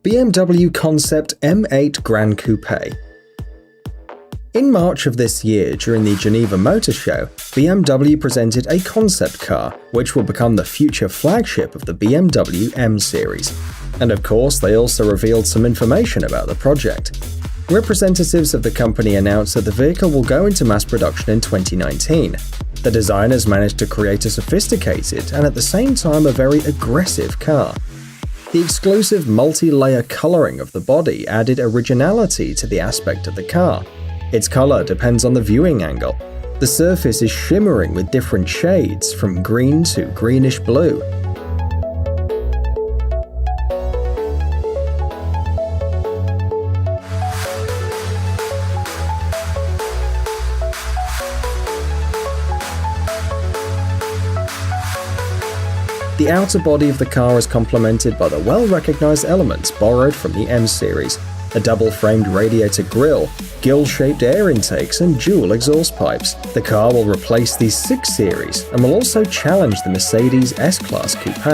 BMW Concept M8 Gran Coupe. In March of this year, during the Geneva Motor Show, BMW presented a concept car, which will become the future flagship of the BMW M series. And of course, they also revealed some information about the project. Representatives of the company announced that the vehicle will go into mass production in 2019. The designers managed to create a sophisticated and at the same time a very aggressive car. The exclusive multi-layer coloring of the body added originality to the aspect of the car. Its color depends on the viewing angle. The surface is shimmering with different shades, from green to greenish blue. The outer body of the car is complemented by the well-recognized elements borrowed from the M series: a double-framed radiator grille, gill-shaped air intakes, and dual exhaust pipes. The car will replace the 6 Series and will also challenge the Mercedes S-Class Coupe.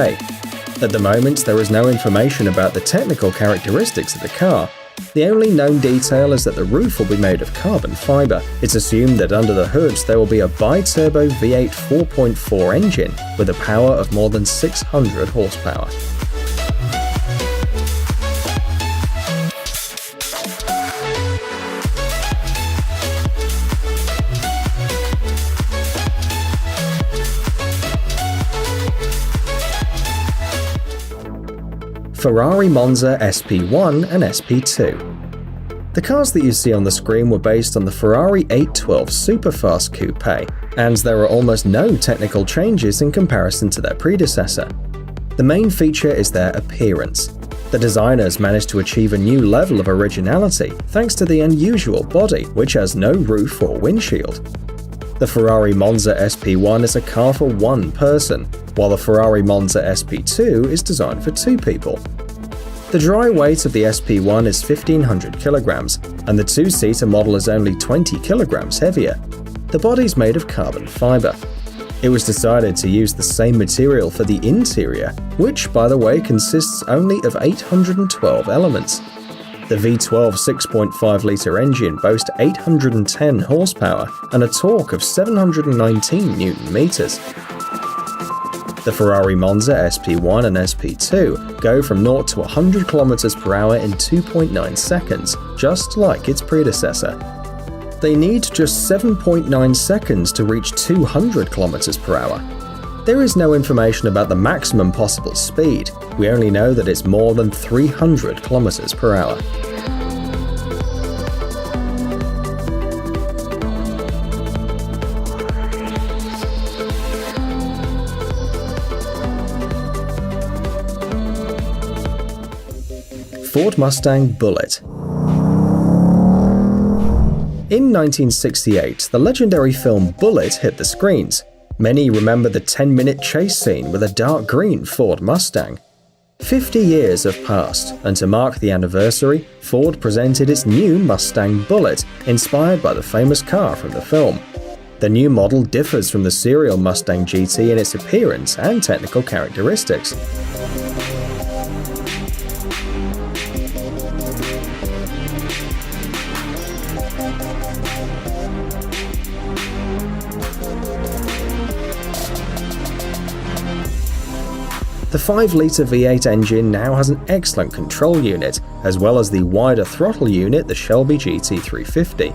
At the moment, there is no information about the technical characteristics of the car. The only known detail is that the roof will be made of carbon fiber. It's assumed that under the hood there will be a bi-turbo V8 4.4 engine with a power of more than 600 horsepower. Ferrari Monza SP1 and SP2. The cars that you see on the screen were based on the Ferrari 812 Superfast Coupe, and there are almost no technical changes in comparison to their predecessor. The main feature is their appearance. The designers managed to achieve a new level of originality thanks to the unusual body, which has no roof or windshield. The Ferrari Monza SP1 is a car for one person, while the Ferrari Monza SP2 is designed for 2 people. The dry weight of the SP1 is 1,500 kilograms, and the 2-seater model is only 20 kilograms heavier. The body is made of carbon fiber. It was decided to use the same material for the interior, which, by the way, consists only of 812 elements. The V12 6.5-litre engine boasts 810 horsepower and a torque of 719 Nm. The Ferrari Monza SP1 and SP2 go from 0 to 100 km/h in 2.9 seconds, just like its predecessor. They need just 7.9 seconds to reach 200 km/h. There is no information about the maximum possible speed. We only know that it's more than 300 km/h. Ford Mustang Bullitt. In 1968, the legendary film Bullitt hit the screens. Many remember the 10-minute chase scene with a dark green Ford Mustang. 50 years have passed, and to mark the anniversary, Ford presented its new Mustang Bullitt, inspired by the famous car from the film. The new model differs from the serial Mustang GT in its appearance and technical characteristics. The 5-litre V8 engine now has an excellent control unit, as well as the wider throttle unit, the Shelby GT350.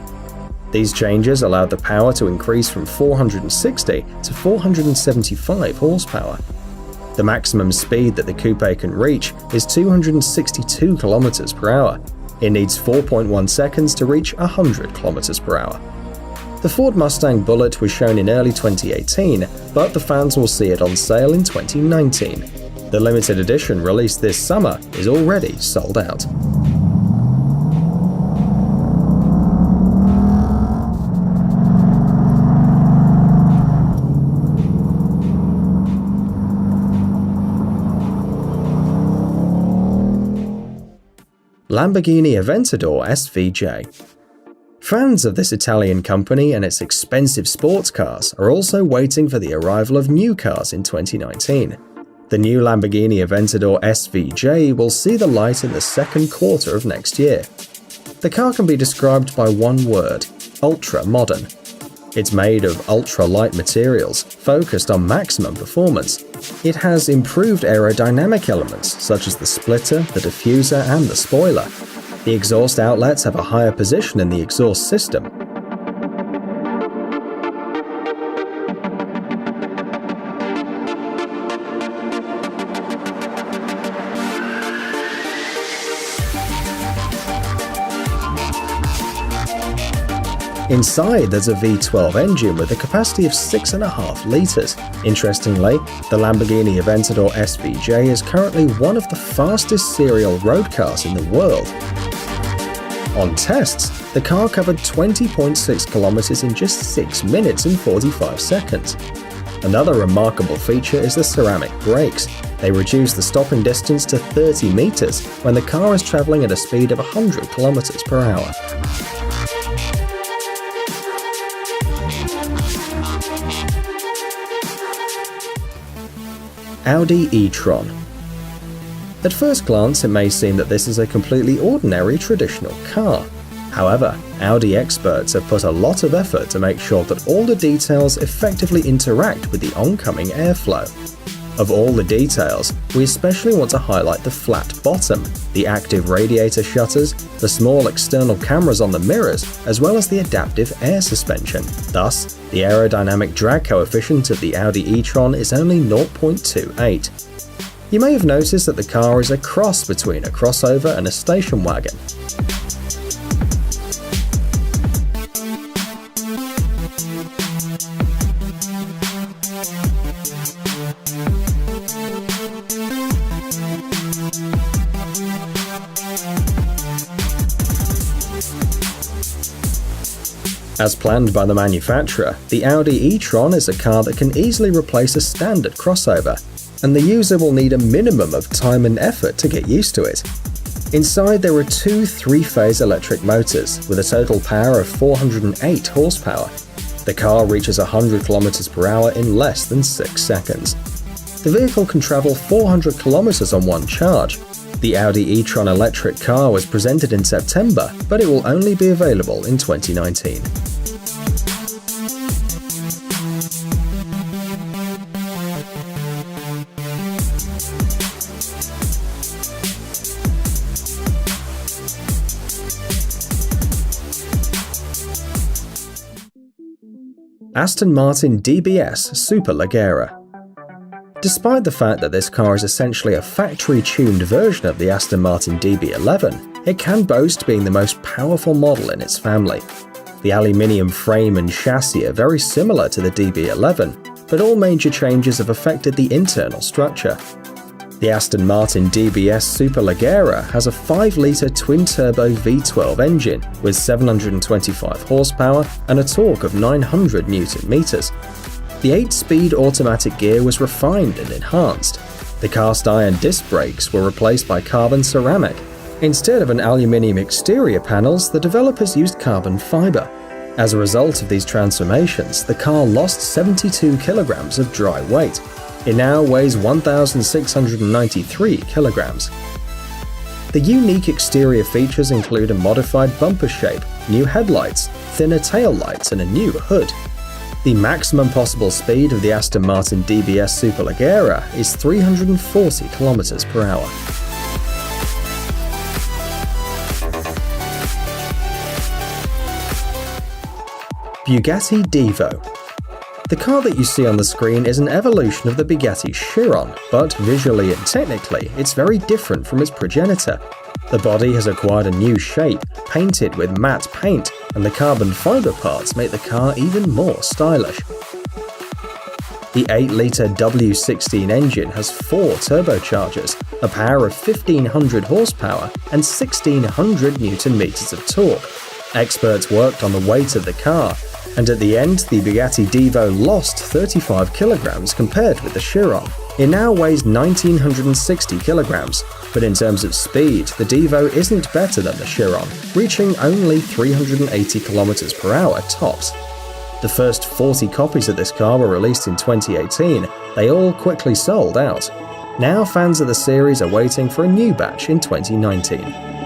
These changes allowed the power to increase from 460 to 475 horsepower. The maximum speed that the coupe can reach is 262 km/h. It needs 4.1 seconds to reach 100 km/h. The Ford Mustang Bullitt was shown in early 2018, but the fans will see it on sale in 2019. The limited edition released this summer is already sold out. Lamborghini Aventador SVJ. Fans of this Italian company and its expensive sports cars are also waiting for the arrival of new cars in 2019. The The new Lamborghini Aventador SVJ will see the light in the second quarter of next year. The car can be described by one word: ultra-modern. It's made of ultra-light materials, focused on maximum performance. It has improved aerodynamic elements such as the splitter, the diffuser, and the spoiler. The exhaust outlets have a higher position in the exhaust system. Inside, there's a V12 engine with a capacity of 6.5 litres. Interestingly, the Lamborghini Aventador SVJ is currently one of the fastest serial road cars in the world. On tests, the car covered 20.6 kilometers in just 6 minutes and 45 seconds. Another remarkable feature is the ceramic brakes. They reduce the stopping distance to 30 meters when the car is traveling at a speed of 100 kilometers per hour. Audi e-tron. At first glance, it may seem that this is a completely ordinary traditional car. However, Audi experts have put a lot of effort to make sure that all the details effectively interact with the oncoming airflow. Of all the details, we especially want to highlight the flat bottom, the active radiator shutters, the small external cameras on the mirrors, as well as the adaptive air suspension. Thus, the aerodynamic drag coefficient of the Audi e-tron is only 0.28. You may have noticed that the car is a cross between a crossover and a station wagon. As planned by the manufacturer, the Audi e-tron is a car that can easily replace a standard crossover, and the user will need a minimum of time and effort to get used to it. Inside, there are two 3-phase electric motors with a total power of 408 horsepower. The car reaches 100 km per hour in less than 6 seconds. The vehicle can travel 400 km on one charge. The Audi e-tron electric car was presented in September, but it will only be available in 2019. Aston Martin DBS Superleggera. Despite the fact that this car is essentially a factory-tuned version of the Aston Martin DB11, it can boast being the most powerful model in its family. The aluminium frame and chassis are very similar to the DB11, but all major changes have affected the internal structure. The Aston Martin DBS Superleggera has a 5-litre twin-turbo V12 engine with 725 horsepower and a torque of 900 Nm. The 8-speed automatic gear was refined and enhanced. The cast-iron disc brakes were replaced by carbon ceramic. Instead of an aluminium exterior panels, the developers used carbon fiber. As a result of these transformations, the car lost 72 kilograms of dry weight. It now weighs 1,693 kilograms. The unique exterior features include a modified bumper shape, new headlights, thinner tail lights, and a new hood. The maximum possible speed of the Aston Martin DBS Superleggera is 340 km per hour. Bugatti Divo. The car that you see on the screen is an evolution of the Bugatti Chiron, but visually and technically, it's very different from its progenitor. The body has acquired a new shape, painted with matte paint, and the carbon fiber parts make the car even more stylish. The 8-litre W16 engine has 4 turbochargers, a power of 1,500 horsepower, and 1,600 Nm of torque. Experts worked on the weight of the car, and at the end, the Bugatti Divo lost 35 kilograms compared with the Chiron. It now weighs 1,960 kilograms, but in terms of speed, the Divo isn't better than the Chiron, reaching only 380 kilometers per hour tops. The first 40 copies of this car were released in 2018. They all quickly sold out. Now fans of the series are waiting for a new batch in 2019.